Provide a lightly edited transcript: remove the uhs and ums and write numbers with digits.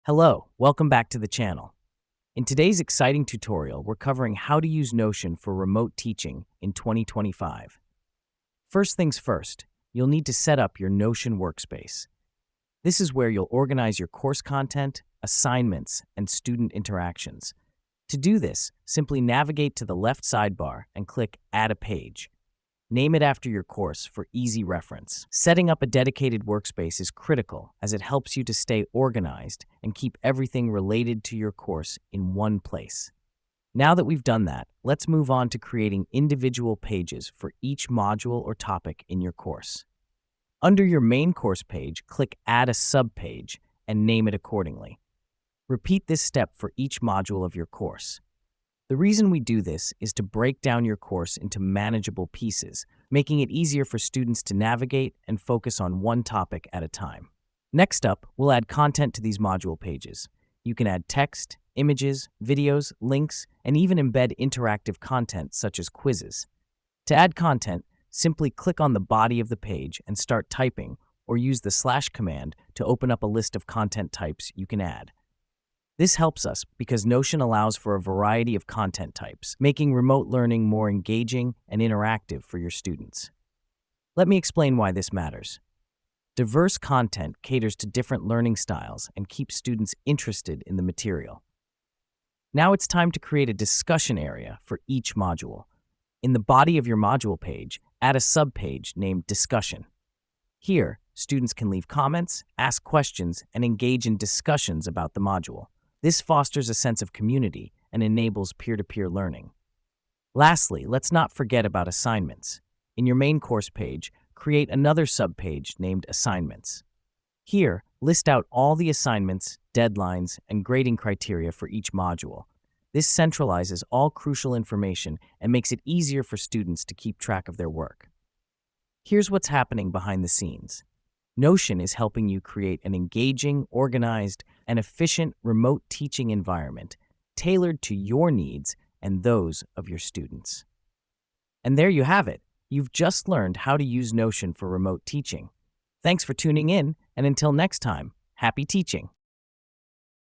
Hello, welcome back to the channel. In today's exciting tutorial, we're covering how to use Notion for remote teaching in 2025. First things first, you'll need to set up your Notion workspace. This is where you'll organize your course content, assignments, and student interactions. To do this, simply navigate to the left sidebar and click Add a Page. Name it after your course for easy reference. Setting up a dedicated workspace is critical as it helps you to stay organized and keep everything related to your course in one place. Now that we've done that, let's move on to creating individual pages for each module or topic in your course. Under your main course page, click Add a subpage and name it accordingly. Repeat this step for each module of your course. The reason we do this is to break down your course into manageable pieces, making it easier for students to navigate and focus on one topic at a time. Next up, we'll add content to these module pages. You can add text, images, videos, links, and even embed interactive content such as quizzes. To add content, simply click on the body of the page and start typing, or use the / command to open up a list of content types you can add. This helps us because Notion allows for a variety of content types, making remote learning more engaging and interactive for your students. Let me explain why this matters. Diverse content caters to different learning styles and keeps students interested in the material. Now it's time to create a discussion area for each module. In the body of your module page, add a subpage named Discussion. Here, students can leave comments, ask questions, and engage in discussions about the module. This fosters a sense of community and enables peer-to-peer learning. Lastly, let's not forget about assignments. In your main course page, create another subpage named Assignments. Here, list out all the assignments, deadlines, and grading criteria for each module. This centralizes all crucial information and makes it easier for students to keep track of their work. Here's what's happening behind the scenes. Notion is helping you create an engaging, organized, and efficient remote teaching environment tailored to your needs and those of your students. And there you have it. You've just learned how to use Notion for remote teaching. Thanks for tuning in, and until next time, happy teaching!